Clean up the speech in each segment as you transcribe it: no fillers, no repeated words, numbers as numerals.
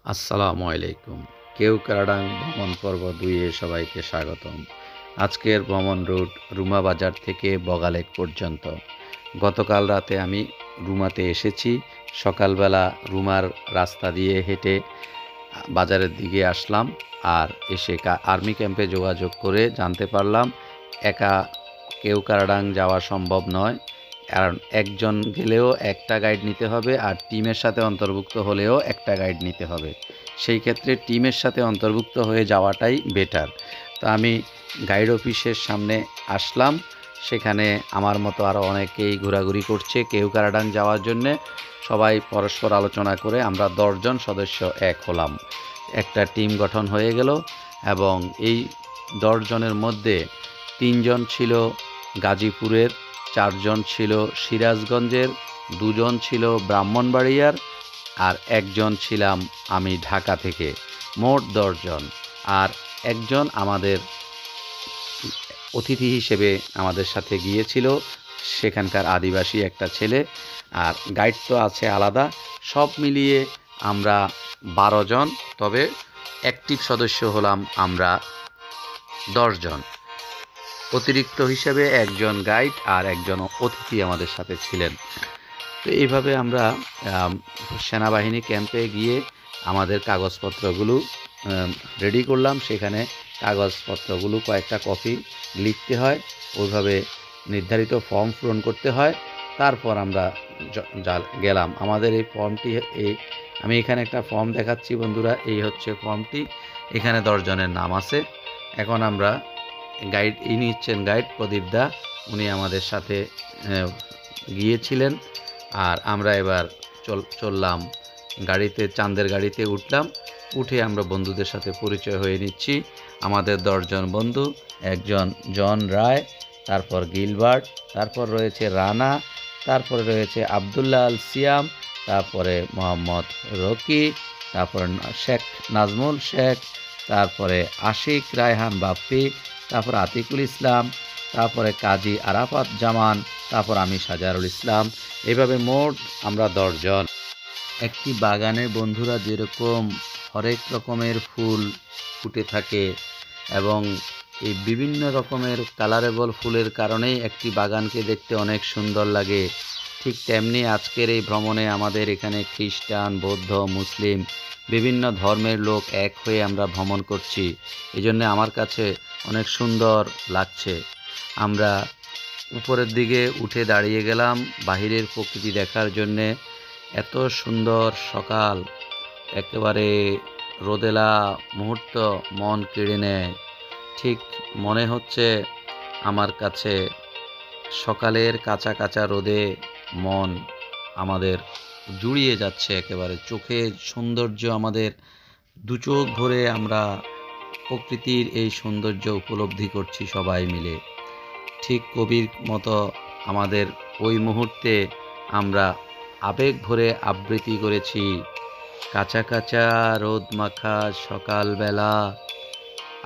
আসসালামু আলাইকুম। কেওক্রাডাং ভ্রমণ পর্ব ২ এ সবাইকে স্বাগতম। আজকের ভ্রমণ রুট রুমা বাজার থেকে বগালেক পর্যন্ত। গতকাল রাতে আমি রুমাতে এসেছি। সকালবেলা রুমার রাস্তা দিয়ে হেঁটে বাজারের দিকে আসলাম। আর এসে আর্মি ক্যাম্পে যোগাযোগ করে জানতে পারলাম একা কেওক্রাডাং যাওয়া সম্ভব নয়। কারণ একজন গেলেও একটা গাইড নিতে হবে, আর টিমের সাথে অন্তর্ভুক্ত হলেও একটা গাইড নিতে হবে। সেই ক্ষেত্রে টিমের সাথে অন্তর্ভুক্ত হয়ে যাওয়াটাই বেটার। তো আমি গাইড অফিসের সামনে আসলাম। সেখানে আমার মতো আরও অনেকেই ঘোরাঘুরি করছে কেওক্রাডাং যাওয়ার জন্যে। সবাই পরস্পর আলোচনা করে আমরা ১০ জন সদস্য এক হলাম। একটা টিম গঠন হয়ে গেল এবং এই ১০ জনের মধ্যে ৩ জন ছিল গাজীপুরের, ৪ জন ছিল সিরাজগঞ্জের, ২ জন ছিল ব্রাহ্মণবাড়িয়ার, আর একজন ছিলাম আমি ঢাকা থেকে। মোট ১০ জন। আর একজন আমাদের অতিথি হিসেবে আমাদের সাথে গিয়েছিল, সেখানকার আদিবাসী একটা ছেলে। আর গাইড তো আছে আলাদা। সব মিলিয়ে আমরা ১২ জন। তবে অ্যাক্টিভ সদস্য হলাম আমরা ১০ জন। অতিরিক্ত হিসেবে একজন গাইড আর একজন অতিথি আমাদের সাথে ছিলেন। তো এইভাবে আমরা সেনাবাহিনী ক্যাম্পে গিয়ে আমাদের কাগজপত্রগুলো রেডি করলাম। সেখানে কাগজপত্রগুলো কয়েকটা কপি লিখতে হয়, ওইভাবে নির্ধারিত ফর্ম পূরণ করতে হয়। তারপর আমরা গেলাম। আমাদের এই ফর্মটি আমি এখানে একটা ফর্ম দেখাচ্ছি বন্ধুরা। এই হচ্ছে ফর্মটি। এখানে ১০ জনের নাম আছে। এখন আমরা গাইড ইনি হচ্ছেন গাইড প্রদীপ দা। উনি আমাদের সাথে গিয়েছিলেন। আর আমরা এবার চললাম গাড়িতে, চাঁদের গাড়িতে উঠলাম। উঠে আমরা বন্ধুদের সাথে পরিচয় হয়ে নিচ্ছি। আমাদের ১০ জন বন্ধু, একজন জন রায়, তারপর গিলবার্ট, তারপর রয়েছে রানা, তারপরে রয়েছে আবদুল্লাহ আল সিয়াম, তারপরে মোহাম্মদ রকি, তারপরে শেখ নাজমুল শেখ, তারপরে আশিক রায়হান বাপ্পি, তারপর আতিকুল ইসলাম, তারপরে কাজী আরাফাত জামান, তারপর আমি সাজারুল ইসলাম। এভাবে মোট আমরা ১০ জন। একটি বাগানে বন্ধুরা যেরকম হরেক রকমের ফুল ফুটে থাকে এবং এই বিভিন্ন রকমের কালারেবল ফুলের কারণেই একটি বাগানকে দেখতে অনেক সুন্দর লাগে, ঠিক তেমনি আজকের এই ভ্রমণে আমাদের এখানে খ্রিস্টান, বৌদ্ধ, মুসলিম বিভিন্ন ধর্মের লোক এক হয়ে আমরা ভ্রমণ করছি। এই জন্যে আমার কাছে অনেক সুন্দর লাগছে। আমরা উপরের দিকে উঠে দাঁড়িয়ে গেলাম বাহিরের প্রকৃতি দেখার জন্যে। এত সুন্দর সকাল, একেবারে রোদেলা মুহূর্ত মন কেড়ে নেয়। ঠিক মনে হচ্ছে আমার কাছে সকালের কাঁচা কাঁচা রোদে মন আমাদের জুড়িয়ে যাচ্ছে। একেবারে চোখে সৌন্দর্য, আমাদের দু চোখ ভরে আমরা প্রকৃতির এই সৌন্দর্য উপলব্ধি করছি সবাই মিলে। ঠিক কবির মতো আমাদের ওই মুহূর্তে আমরা আবেগ ভরে আবৃত্তি করেছি। কাঁচা কাঁচা রোদ মাখা সকালবেলা,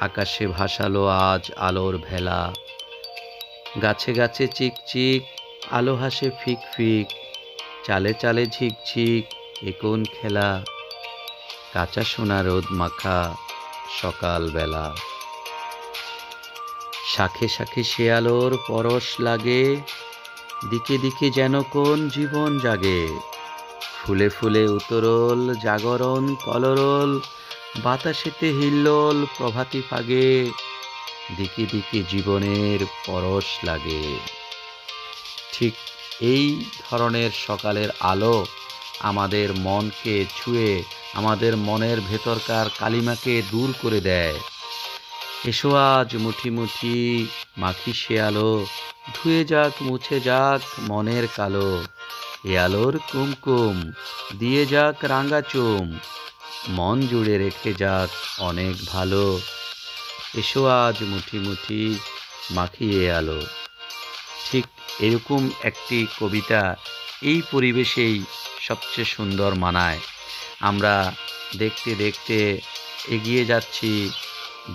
আকাশে ভাসালো আজ আলোর ভেলা, গাছে গাছে চিকচিক আলো হাসে ফিক ফিক, চালে চালে ঝিকঝিক এ কোন খেলা, কাঁচা সোনা রোদ মাখা সকালবেলা। শাখে শাখে শেয়ালোর পরশ লাগে, দিকে দিকে যেন কোন জীবন জাগে, ফুলে ফুলে উতরল জাগরণ কলরল, বাতাসেতে হিল্লোল প্রভাতী পাগে, দিকে দিকে জীবনের পরশ লাগে। ঠিক এই ধরনের সকালের আলো আমাদের মনকে ছুঁয়ে আমাদের মনের ভেতরকার কালিমাকে দূর করে দেয়। এসো আজ মুঠি মুঠি মাখি সে আলো, ধুয়ে যাক মুছে যাক মনের কালো, এ আলোর কুমকুম দিয়ে যাক রাঙা চুম, মন জুড়ে রেখে যাক অনেক ভালো। এসো আজ মুঠি মুঠি মাখিয়ে আলো। ঠিক এরকম একটি কবিতা এই পরিবেশেই সবচেয়ে সুন্দর মানায়। আমরা দেখতে দেখতে এগিয়ে যাচ্ছি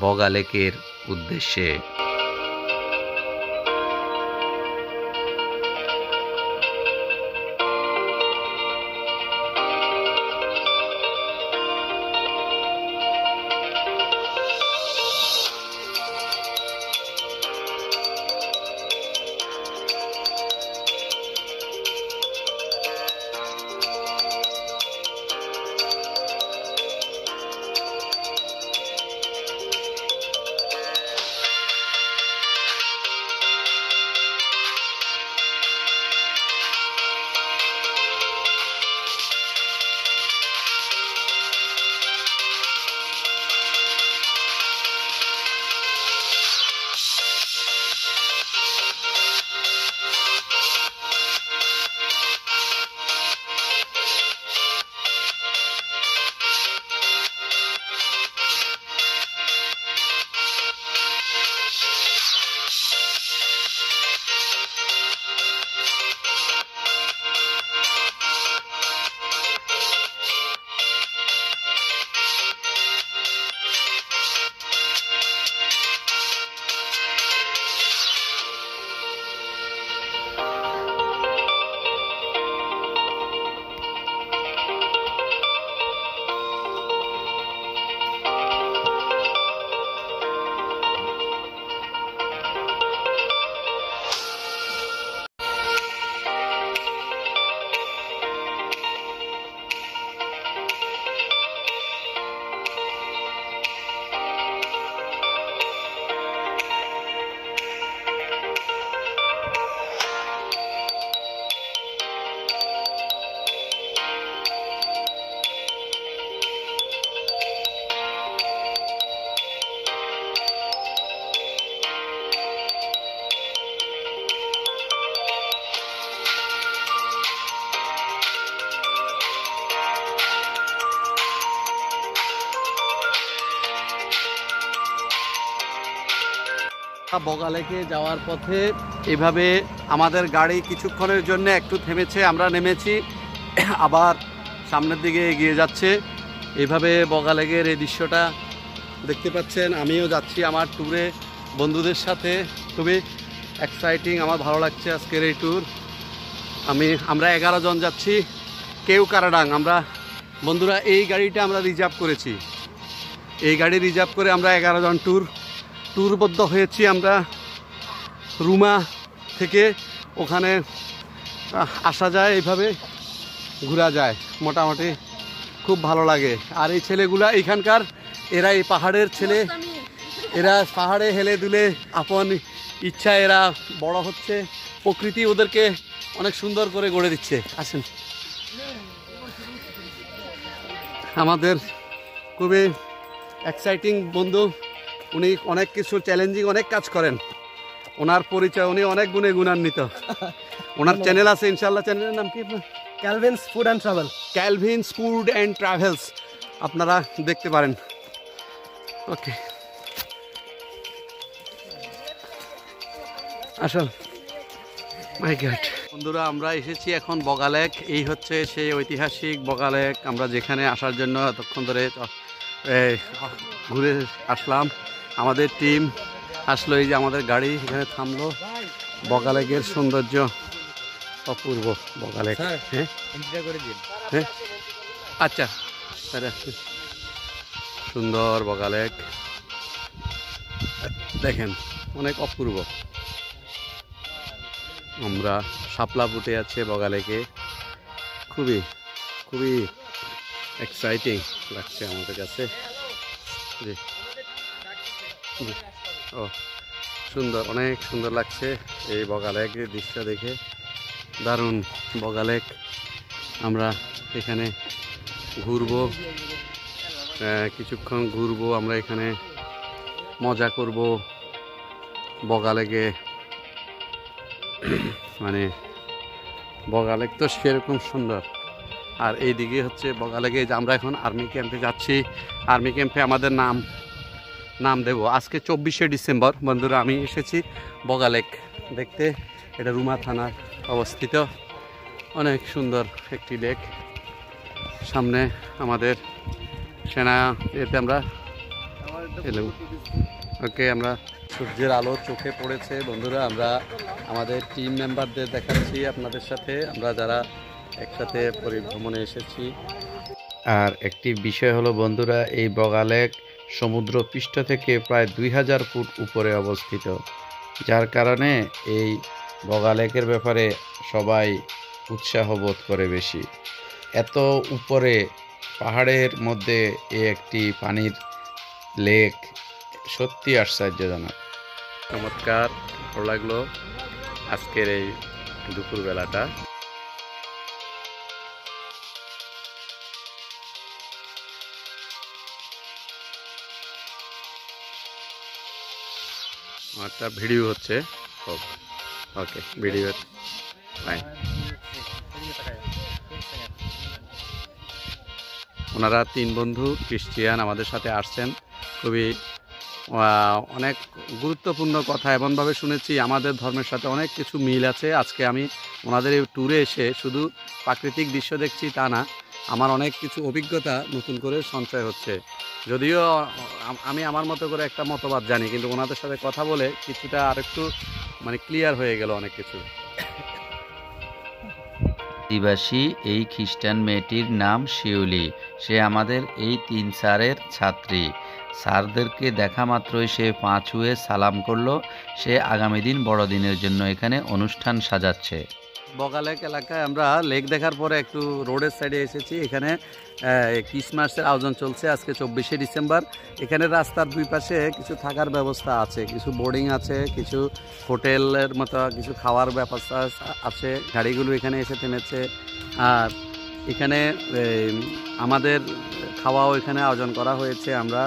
বগালেকের উদ্দেশ্যে। বগালেকে যাওয়ার পথে এভাবে আমাদের গাড়ি কিছুক্ষণের জন্য একটু থেমেছে, আমরা নেমেছি, আবার সামনের দিকে এগিয়ে যাচ্ছে। এভাবে বগালেকের এই দৃশ্যটা দেখতে পাচ্ছেন। আমিও যাচ্ছি আমার ট্যুরে বন্ধুদের সাথে, খুবই এক্সাইটিং, আমার ভালো লাগছে আজকের এই ট্যুর। আমরা 11 জন যাচ্ছি কেওক্রাডাং। আমরা বন্ধুরা এই গাড়িটা আমরা রিজার্ভ করেছি, এই গাড়ি রিজার্ভ করে আমরা 11 জন ট্যুরবদ্ধ হয়েছি। আমরা রুমা থেকে ওখানে আসা যায়, এইভাবে ঘোরা যায়, মোটামুটি খুব ভালো লাগে। আর এই ছেলেগুলা এখানকার, এরা এই পাহাড়ের ছেলে, এরা পাহাড়ে হেলে দুলে আপন ইচ্ছা এরা বড় হচ্ছে, প্রকৃতি ওদেরকে অনেক সুন্দর করে গড়ে দিচ্ছে। আসেন, আমাদের খুবই এক্সাইটিং বন্ধু, উনি অনেক কিছু চ্যালেঞ্জিং অনেক কাজ করেন। ওনার পরিচয়, উনি অনেক গুণে গুণান্বিত। ওনার চ্যানেল আছে ইনশাল্লাহ। চ্যানেলের নাম কি আপনার? Calvin's food and travel. Calvin's food and travels, আপনারা দেখতে পারেন। ওকে, আসল মাই গড। বন্ধুরা আমরা এসেছি এখন বগালেক। এই হচ্ছে সেই ঐতিহাসিক বগালেক, আমরা যেখানে আসার জন্য এতক্ষণ ধরে ঘুরে আসলাম। আমাদের টিম আসলো, এই যে আমাদের গাড়ি এখানে থামলো। বগালেকের সৌন্দর্য অপূর্ব। বগালেক, হ্যাঁ হ্যাঁ, আচ্ছা, সুন্দর বগালেক, দেখেন অনেক অপূর্ব। আমরা শাপলা ফুটে আছে বগালেকে, খুবই খুবই এক্সাইটিং লাগছে আমাদের কাছে। জি জি, ও সুন্দর, অনেক সুন্দর লাগছে এই বগালেকের দৃশ্য দেখে, দারুণ বগালেক। আমরা এখানে ঘুরবো, কিছুক্ষণ ঘুরবো, আমরা এখানে মজা করব বগালেকে। মানে বগালেক তো সেরকম সুন্দর। আর এইদিকে হচ্ছে বগালেকে, যে আমরা এখন আর্মি ক্যাম্পে যাচ্ছি। আর্মি ক্যাম্পে আমাদের নাম দেব আজকে 24শে ডিসেম্বর। বন্ধুরা আমি এসেছি বগালেক দেখতে, এটা রুমা থানার অবস্থিত, অনেক সুন্দর একটি লেক। সামনে আমাদের সেনা এতে আমরা এলাম। ওকে, আমরা সূর্যের আলো চোখে পড়েছে বন্ধুরা, আমরা আমাদের টিম মেম্বারদের দেখাচ্ছি আপনাদের সাথে, আমরা যারা একসাথে পরিভ্রমণে এসেছি। আর একটি বিষয় হলো বন্ধুরা, এই বগালেক সমুদ্র পৃষ্ঠ থেকে প্রায় 2000 ফুট উপরে অবস্থিত, যার কারণে এই বগালেকের ব্যাপারে সবাই উৎসাহ বোধ করে বেশি। এত উপরে পাহাড়ের মধ্যে এই একটি পানির লেক সত্যি আশ্চর্যজনক। চমৎকার, ভালো লাগলো আজকের এই দুপুরবেলাটা। একটা ভিডিও হচ্ছে, ওকে ভিডিও ফাইন। ওনারা 3 বন্ধু খ্রিস্টিয়ান আমাদের সাথে আসছেন, খুবই অনেক গুরুত্বপূর্ণ কথা এমনভাবে শুনেছি, আমাদের ধর্মের সাথে অনেক কিছু মিল আছে। আজকে আমি ওনাদের এই ট্যুরে এসে শুধু প্রাকৃতিক দৃশ্য দেখছি তা না, আমার অনেক কিছু অভিজ্ঞতা নতুন করে সঞ্চয় হচ্ছে। যদিও আমি আমার মতো করে একটা মতবাদ জানি, কিন্তু ওনাদের সাথে কথা বলে কিছুটা আরেকটু মানে ক্লিয়ার হয়ে গেল অনেক কিছু। আদিবাসী এই খ্রিস্টান মেয়েটির নাম শিউলি, সে আমাদের এই 3 স্যারের ছাত্রী। স্যারদেরকে দেখা মাত্রই সে পা ছুঁয়ে সালাম করলো, সে আগামী দিন বড়দিনের জন্য এখানে অনুষ্ঠান সাজাচ্ছে। বগালেক এলাকায় আমরা লেক দেখার পরে একটু রোডের সাইডে এসেছি। এখানে ক্রিসমাসের আয়োজন চলছে আজকে 24শে ডিসেম্বর। এখানে রাস্তার 2 পাশে কিছু থাকার ব্যবস্থা আছে, কিছু বোর্ডিং আছে, কিছু হোটেলের মতো কিছু খাওয়ার ব্যবস্থা আছে। গাড়িগুলো এখানে এসে থেমেছে। আর এখানে আমাদের খাওয়াও এখানে আয়োজন করা হয়েছে। আমরা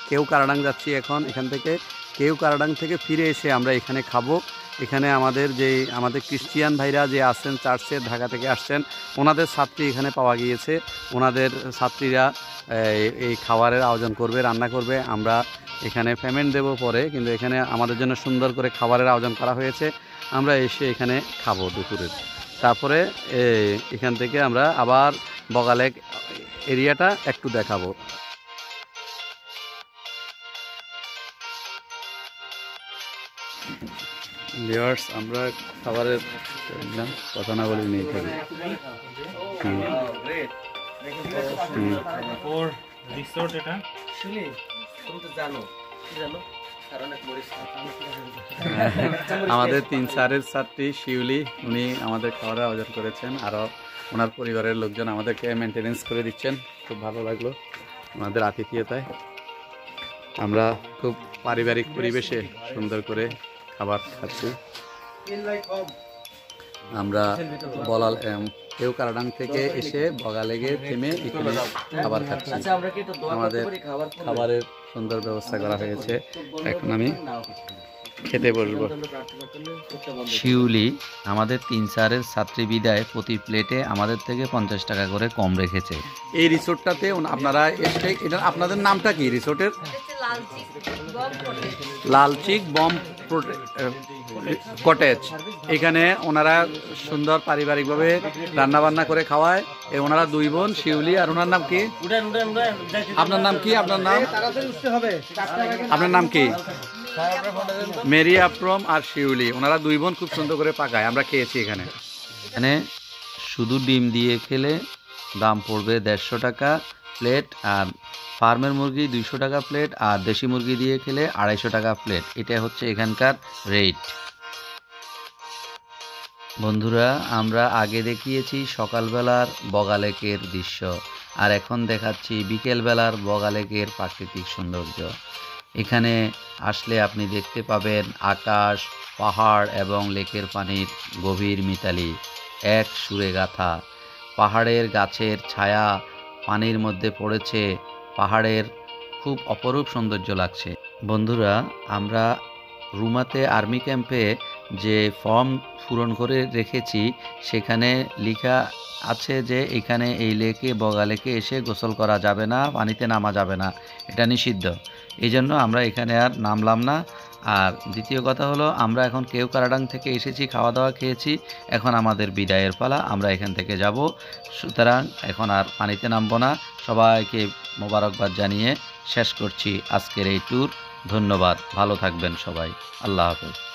কেওক্রাডাং যাচ্ছি এখন, এখান থেকে কেওক্রাডাং থেকে ফিরে এসে আমরা এখানে খাবো। এখানে আমাদের ক্রিশ্চিয়ান ভাইরা যে আছেন চার্চের, ঢাকা থেকে আসছেন, ওনাদের ছাত্রী এখানে পাওয়া গিয়েছে। ওনাদের ছাত্রীরা এই খাবারের আয়োজন করবে, রান্না করবে। আমরা এখানে পেমেন্ট দেব পরে, কিন্তু এখানে আমাদের জন্য সুন্দর করে খাবারের আয়োজন করা হয়েছে। আমরা এসে এখানে খাবো দুপুরের। তারপরে এখান থেকে আমরা আবার বগা লেক এরিয়াটা একটু দেখাবো। ভিউয়ার্স, আমরা খাবারের কথা না বলে নিয়ে থাকি। আমাদের 3 স্যারের ছাত্রী শিউলি, উনি আমাদের খাবারের আয়োজন করেছেন। আরও ওনার পরিবারের লোকজন আমাদেরকে মেনটেনেন্স করে দিচ্ছেন। খুব ভালো লাগলো ওনাদের আতিথেয়তায়। আমরা খুব পারিবারিক পরিবেশে সুন্দর করে খাবার খাচ্ছি। আমরা কেওক্রাডাং থেকে এসে বগালেগে থেমে এখানে খাবার খাচ্ছি। আমাদের খাবারের সুন্দর ব্যবস্থা করা হয়েছে। এখন আমি খেতে বসবো। শিউলি আমাদের 3 স্যারের ছাত্রী বিদায় প্রতি প্লেটে আমাদের থেকে 50 টাকা করে কম রেখেছে। এই রিসোর্টটাতে আপনারা এসে, এটা আপনাদের নামটা কি রিসোর্টের? লালচিক বম কটেজ। এখানে ওনারা সুন্দর পারিবারিকভাবে রান্নাবান্না করে খাওয়ায়। ওনারা 2 বোন, শিউলি আর ওনার নাম কি? আপনার নাম কি? আপনার নাম কি? মেরি আফ্রম আর শিউলি, ওনারা 2 বোন খুব সুন্দর করে পাকায়। আমরা খেয়েছি এখানে। এখানে শুধু ডিম দিয়ে খেলে দাম পড়বে 150 টাকা প্লেট, আর ফার্মের মুরগি 200 টাকা প্লেট, আর দেশি মুরগি দিয়ে খেলে 250 টাকা প্লেট। এটা হচ্ছে এখানকার রেট। বন্ধুরা, আমরা আগে দেখিয়েছি সকালবেলার বগা লেকের দৃশ্য, আর এখন দেখাচ্ছি বিকেলবেলার বগা লেকের প্রাকৃতিক সৌন্দর্য। এখানে আসলে আপনি দেখতে পাবেন আকাশ, পাহাড় এবং লেকের পানির গভীর মিতালি এক সুরে গাথা। পাহাড়ের গাছের ছায়া পানির মধ্যে পড়েছে, পাহাড়ের খুব অপরূপ সৌন্দর্য লাগছে। বন্ধুরা, আমরা রুমাতে আর্মি ক্যাম্পে যে ফর্ম পূরণ করে রেখেছি, সেখানে লেখা আছে যে এখানে এই লেকে, বগা লেকে এসে গোসল করা যাবে না, পানিতে নামা যাবে না, এটা নিষিদ্ধ। এই জন্য আমরা এখানে আর নামলাম না। আর দ্বিতীয় কথা হলো, আমরা এখন কেওক্রাডাং থেকে এসেছি, খাওয়া দাওয়া খেয়েছি, এখন আমাদের বিদায়ের পালা। আমরা এখান থেকে যাব, সুতরাং এখন আর পানিতে নামবো না। সবাইকে মোবারকবাদ জানিয়ে শেষ করছি আজকের এই ট্যুর। ধন্যবাদ, ভালো থাকবেন সবাই। আল্লাহ হাফেজ।